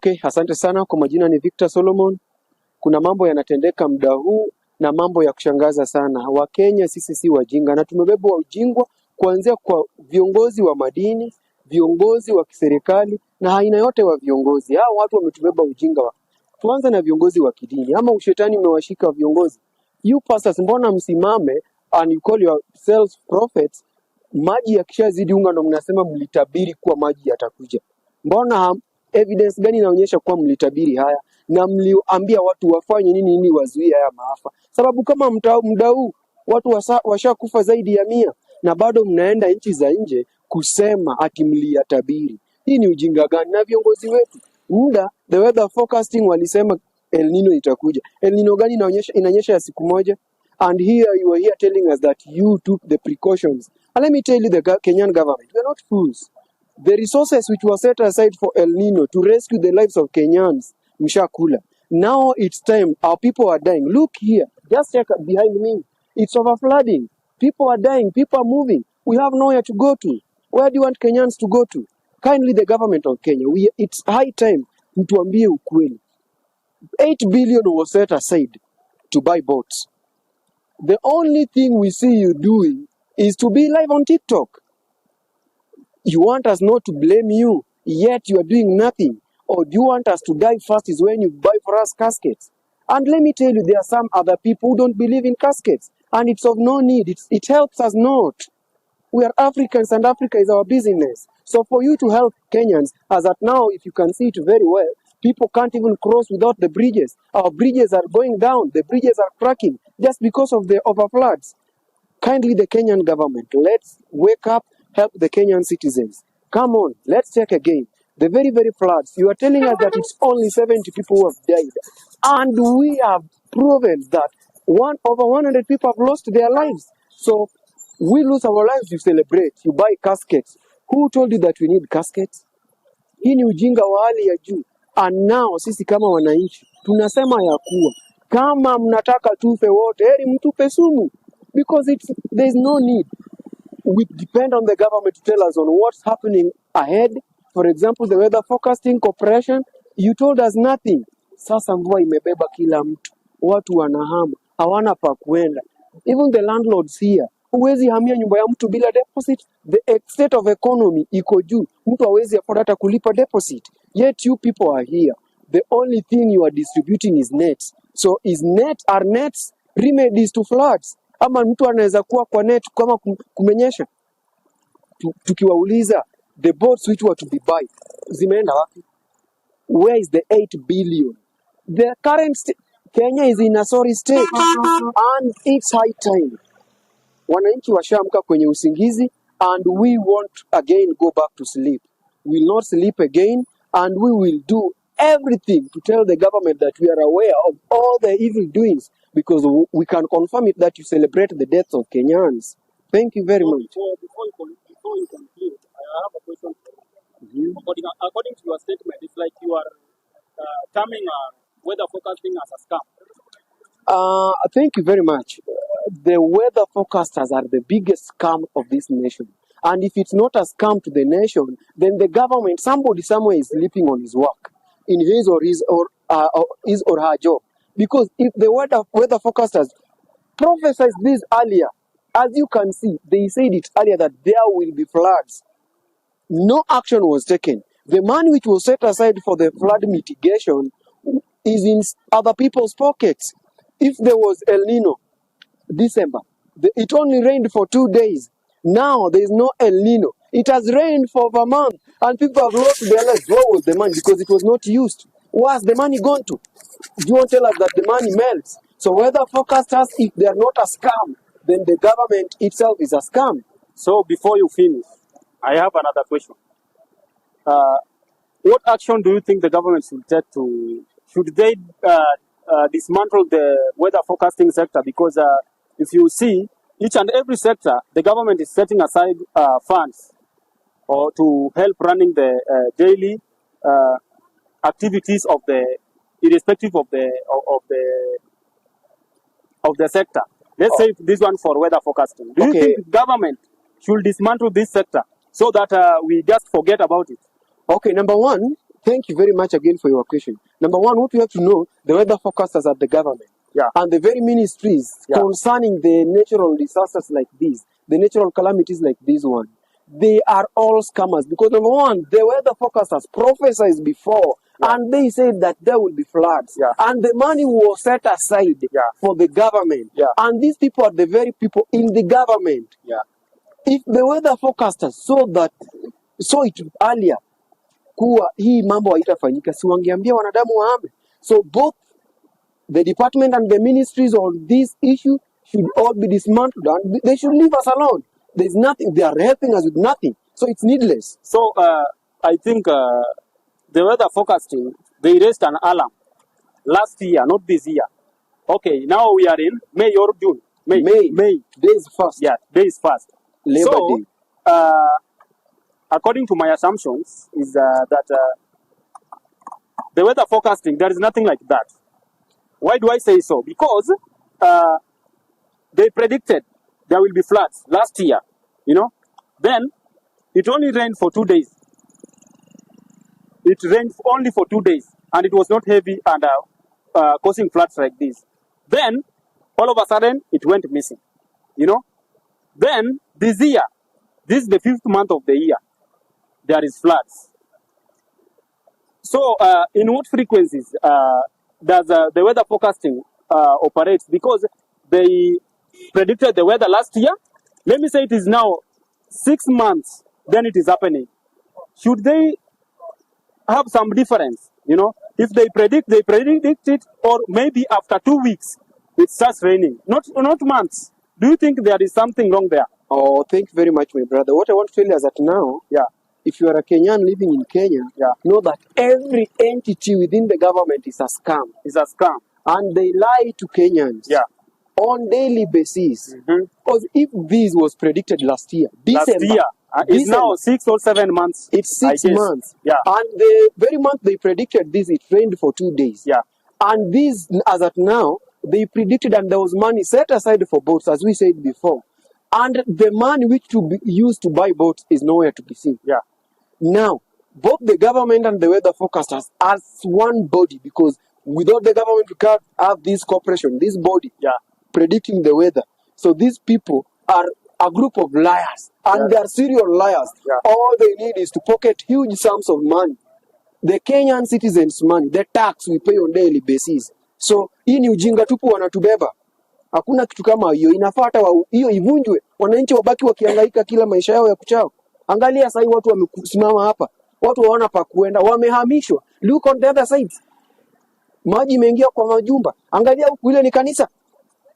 Okay, asante sana. Kwa majina ni Victor Solomon. Kuna mambo yanatendeka muda huu na mambo ya kushangaza sana. Wakenya sisi si wajinga na tumebebwa ujingwa kuanzia kwa viongozi wa madini, viongozi wa kiserikali na aina yote wa viongozi. Hao watu wametubeba ujinga. Tuanze na viongozi wa kidini. Ama ushetani umewashika viongozi. You pastors, mbona msimame and you call yourselves prophets? Maji yakishazidi unga ndo mnasema mlitabiri kuwa maji yatakuja. Mbona evidence gani inaonyesha kuwa mlitabiri haya na mliambia watu wafanye nini ili wazuie haya maafa? Sababu kama muda huu watu washakufa zaidi ya 100 na bado mnaenda nchi za nje kusema ati mliyatabiri. Hii ni ujinga gani? Na viongozi wetu the weather forecasting walisema El Nino itakuja. El Nino gani inanyesha ya siku moja? And here you are here telling us that you took the precautions. And let me tell you, the Kenyan government, we are not fools. The resources which were set aside for El Nino to rescue the lives of Kenyans, mshakula. Now it's time. Our people are dying. Look here. Just check behind me. It's overflooding. People are dying. People are moving. We have nowhere to go to. Where do you want Kenyans to go to? Kindly, the government of Kenya. It's high time. Mtuambie ukweli. 8 billion was set aside to buy boats. The only thing we see you doing is to be live on TikTok. You want us not to blame you, yet you are doing nothing. Or do you want us to die first is when you buy for us caskets? And let me tell you, there are some other people who don't believe in caskets. And it's of no need. It helps us not. We are Africans and Africa is our business. So for you to help Kenyans, as at now, if you can see it very well, people can't even cross without the bridges. Our bridges are going down. The bridges are cracking just because of the overfloods. Kindly, the Kenyan government, let's wake up, help the Kenyan citizens. Come on, let's check again. The very, very floods. You are telling us that it's only 70 people who have died. And we have proven that over 100 people have lost their lives. So we lose our lives, you celebrate. You buy caskets. Who told you that we need caskets? Hii ni ujinga wa hali ya juu. And now, sisi kama wananchi, tunasema ya kuwa, kama mnataka tufe wote, heri mtupe sumu. Because there is no need. We depend on the government to tell us on what's happening ahead. For example, the weather forecasting corporation, you told us nothing. Sasa mvua imebeba kila mtu. Watu wanahama, hawana pa kuenda. Even the landlords here, huwezi hamia nyumba ya mtu bila deposit. The state of economy iko juu. Mtu hawezi afford hata kulipa deposit. Yet you people are here. The only thing you are distributing is nets. So are nets remedies to floods? Ama mtu anaweza kuwa kwa net kama kumenyesha? Tukiwauliza, the boats which were to be buy, zimeenda wapi? Where is the 8 billion? The current Kenya is in a sorry state. And it's high time. Wananchi washaamka kwenye usingizi and we won't again go back to sleep. We will not sleep again and we will do everything to tell the government that we are aware of all the evil doings because we can confirm it that you celebrate the deaths of Kenyans. Thank you very much. Before you conclude, I have a question for you. According to your statement, it's like you are terming weather forecasting as a scam. Thank you very much. The weather forecasters are the biggest scam of this nation. And if it's not a scam to the nation, then the government, somebody somewhere is sleeping on his work, in his or her job. Because if the weather forecasters prophesied this earlier, as you can see, they said it earlier that there will be floods. No action was taken. The money which was set aside for the flood mitigation is in other people's pockets. If there was El Nino, December, it only rained for 2 days. Now there is no El Nino. It has rained for over a month and people have lost their lives. Where was the money? Because it was not used. Where's the money gone to? Do you want to tell us that the money melts? So weather forecasters, if they are not a scam, then the government itself is a scam. So before you finish, I have another question. What action do you think the government should take should they dismantle the weather forecasting sector? Because if you see, each and every sector, the government is setting aside funds or to help running the daily activities of irrespective of the sector. Let's say this one for weather forecasting. Do you think government should dismantle this sector so that we just forget about it? Okay, number one, Thank you very much again for your question. Number one, what we have to know, the weather forecasters at the government Yeah. and the very ministries Yeah. concerning the natural disasters like this, the natural calamities like this one, they are all scammers. Because number one, the weather forecasters prophesied before, Yeah. and they said that there will be floods, Yeah. and the money was set aside Yeah. for the government. Yeah. And these people are the very people in the government. Yeah. If the weather forecasters saw it earlier kuwa hii mambo haitafanyika, si wangeambia wanadamu wahame. So both the department and the ministries on this issue should all be dismantled and they should leave us alone. There's nothing, they are helping us with nothing. So it's needless. So I think the weather forecasting, they raised an alarm last year, not this year. Okay, now we are in May or June. May. Days first. Yeah, days first. Labor So, Day. according to my assumptions, is that the weather forecasting, there is nothing like that. Why do I say so? Because they predicted there will be floods last year, you know. Then it only rained for 2 days. It rained only for 2 days, and it was not heavy and causing floods like this. Then all of a sudden it went missing, you know. Then this year, this is the 5th month of the year, there is floods. So in what frequencies does the weather forecasting operates? Because they predicted the weather last year. Let me say it is now 6 months, then it is happening. Should they have some difference, you know? If they predict it, or maybe after 2 weeks, it starts raining. Not months. Do you think there is something wrong there? Oh, thank you very much, my brother. What I want to tell you is that now, Yeah. if you are a Kenyan living in Kenya, Yeah. know that every entity within the government is a scam. It's a scam. And they lie to Kenyans Yeah. on daily basis. Mhm. Because if this was predicted last year, Last December, year. It's now December, 6 or 7 months. it's I 6 guess. months. Yeah. And the very month they predicted this, it rained for 2 days. Yeah. And this, as at now, they predicted and there was money set aside for boats, as we said before. And the money which to be used to buy boats is nowhere to be seen. Yeah. Now, both the government and the weather forecasters as one body, because without the government, we can't have this corporation, this body, Yeah. predicting the weather. So these people are a group of liars, and they are serial liars. Yeah. All they need is to pocket huge sums of money. The Kenyan citizens' money, the tax we pay on daily basis. So hii ni ujinga tupu wanatubeba. Hakuna kitu kama hiyo. Inafaa hata hiyo ivunjwe. Wananchi wabaki wakihangaika kila maisha yao ya kuchao. Angalia sasa watu wamesimama hapa. Watu waona pa kuenda, wamehamishwa. Look on the other side. Maji imeingia kwa majumba. Angalia huku, ile ni kanisa.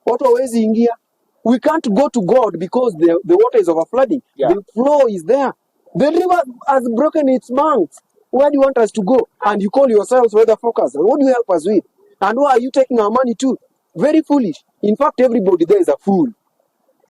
Watu hawezi ingia. We can't go to God because the water is overflooding. Yeah. The flow is there. The river has broken its banks. Where do you want us to go? And you call yourselves weather forecasters. What do you help us with? And why are you taking our money too? Very foolish. In fact, everybody there is a fool.